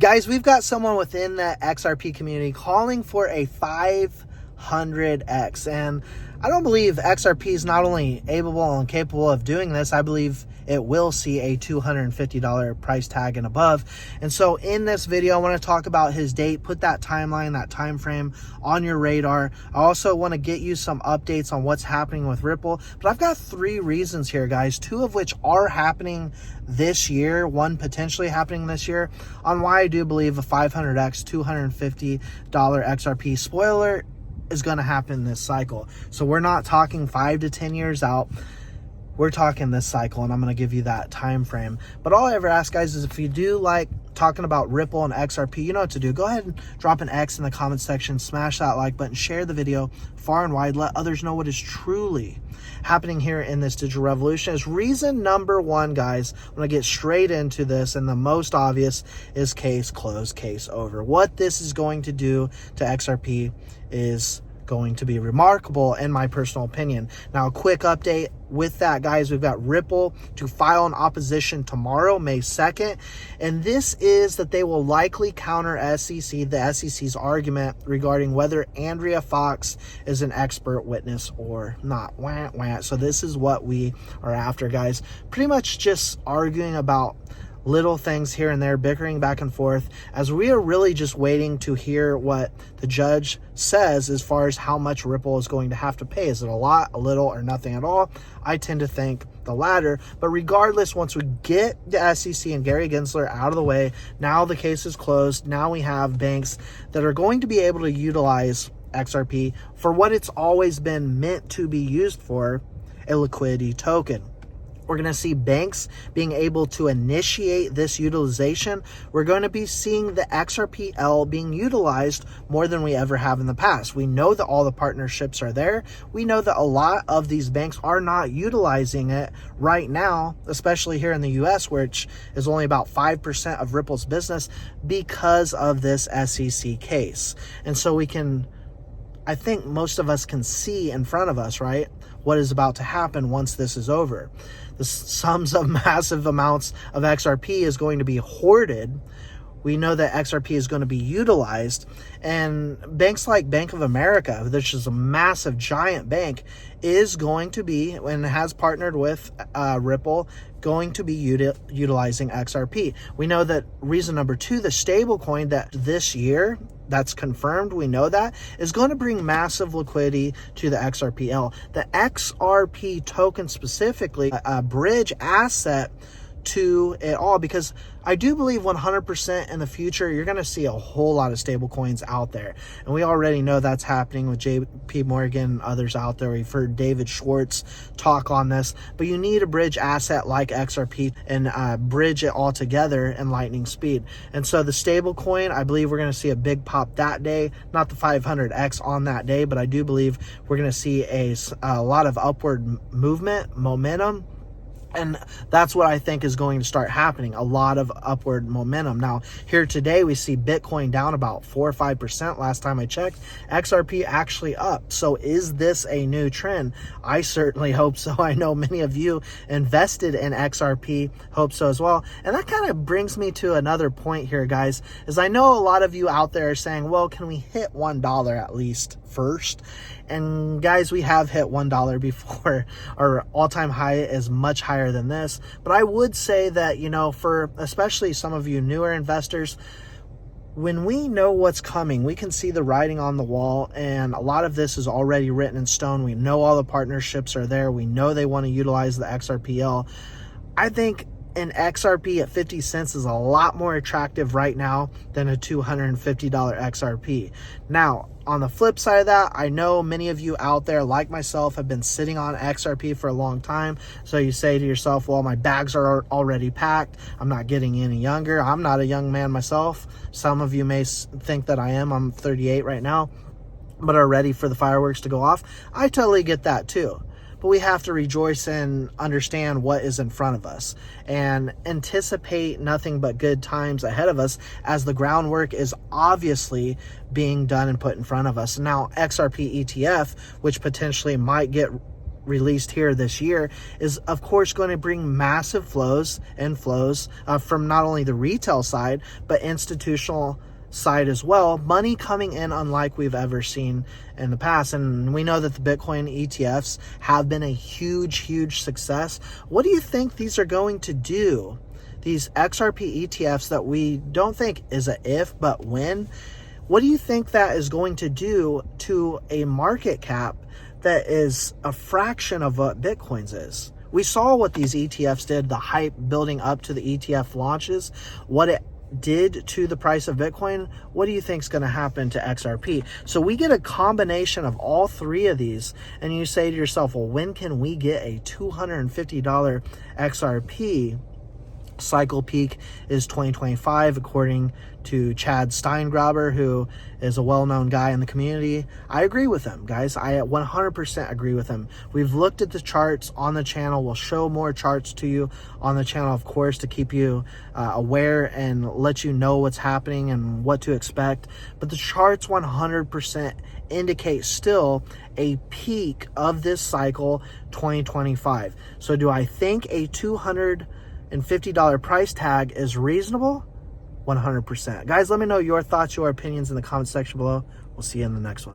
Guys, we've got someone within the XRP community calling for a 500x, and I don't believe XRP is not only able and capable of doing this, I believe it will see a $250 price tag and above. And so in this video, I want to talk about his date, put that timeline, that time frame on your radar. I also want to get you some updates on what's happening with Ripple, but I've got 3 reasons here, guys, 2 of which are happening this year, 1 potentially happening this year, on why I do believe a 500x $250 XRP spoiler is going to happen this cycle. So we're not talking 5 to 10 years out. We're talking this cycle, and I'm going to give you that time frame. But all I ever ask, guys, is if you do like talking about Ripple and XRP, you know what to do. Go ahead and drop an X in the comment section, smash that like button, share the video far and wide, let others know what is truly happening here in this digital revolution. Is reason number 1, guys. I'm going to get straight into this, and the most obvious is case closed, case over. What this is going to do to XRP is going to be remarkable, in my personal opinion. Now, a quick update with that, guys. We've got Ripple to file an opposition tomorrow, May 2nd, and this is that they will likely counter the SEC's argument regarding whether Andrea Fox is an expert witness or not. Wah, wah. So this is what we are after, guys. Pretty much just arguing about little things here and there, bickering back and forth, as we are really just waiting to hear what the judge says as far as how much Ripple is going to have to pay. Is it a lot, a little, or nothing at all? I tend to think the latter. But regardless, once we get the SEC and Gary Gensler out of the way, now the case is closed. Now we have banks that are going to be able to utilize XRP for what it's always been meant to be used for, a liquidity token. We're going to see banks being able to initiate this utilization. We're going to be seeing the XRPL being utilized more than we ever have in the past. We know that all the partnerships are there. We know that a lot of these banks are not utilizing it right now, especially here in the US, which is only about 5% of Ripple's business because of this SEC case. And so I think most of us can see in front of us, right, what is about to happen once this is over. The sums of massive amounts of XRP is going to be hoarded. We know that XRP is going to be utilized, and banks like Bank of America, which is a massive, giant bank, is going to be, and has partnered with Ripple, going to be utilizing XRP. We know that reason number 2, the stable coin that this year, that's confirmed, we know that, is going to bring massive liquidity to the XRPL. The XRP token specifically, a bridge asset to it all, because I do believe 100% in the future you're going to see a whole lot of stable coins out there, and we already know that's happening with JP Morgan and others out there. We've heard David Schwartz talk on this, but you need a bridge asset like XRP and bridge it all together in lightning speed. And so the stable coin, I believe we're going to see a big pop that day, not the 500x on that day, but I do believe we're going to see a lot of upward movement, momentum. And that's what I think is going to start happening, a lot of upward momentum. Now, here today, we see Bitcoin down about 4 or 5% last time I checked. XRP actually up. So is this a new trend? I certainly hope so. I know many of you invested in XRP, hope so as well. And that kind of brings me to another point here, guys, is I know a lot of you out there are saying, well, can we hit $1 at least first? And guys, we have hit $1 before. Our all-time high is much higher than this. But I would say that, you know, for especially some of you newer investors, when we know what's coming, we can see the writing on the wall, and a lot of this is already written in stone. We know all the partnerships are there. We know they want to utilize the XRPL. I think an XRP at 50 cents is a lot more attractive right now than a $250 XRP. Now, on the flip side of that, I know many of you out there, like myself, have been sitting on XRP for a long time. So you say to yourself, well, my bags are already packed. I'm not getting any younger. I'm not a young man myself. Some of you may think that I am. I'm 38 right now, but are ready for the fireworks to go off. I totally get that too. But we have to rejoice and understand what is in front of us and anticipate nothing but good times ahead of us, as the groundwork is obviously being done and put in front of us. Now, XRP ETF, which potentially might get released here this year is of course going to bring massive flows from not only the retail side, but institutional side as well. Money coming in unlike we've ever seen in the past. And we know that the Bitcoin ETFs have been a huge success. What do you think these are going to do? These XRP ETFs that we don't think is a if, but when. What do you think that is going to do to a market cap that is a fraction of what Bitcoin's is? We saw what these ETFs did, the hype building up to the ETF launches, what it did to the price of Bitcoin. What do you think is going to happen to XRP? So we get a combination of all three of these, and you say to yourself, well, when can we get a $250 XRP? Cycle peak is 2025, according to Chad Steingraber, who is a well-known guy in the community. I agree with him, guys. I 100% agree with him. We've looked at the charts on the channel. We'll show more charts to you on the channel, of course, to keep you aware and let you know what's happening and what to expect. But the charts 100% indicate still a peak of this cycle, 2025. So do I think a $250 price tag is reasonable? 100%. Guys, let me know your thoughts, your opinions in the comment section below. We'll see you in the next one.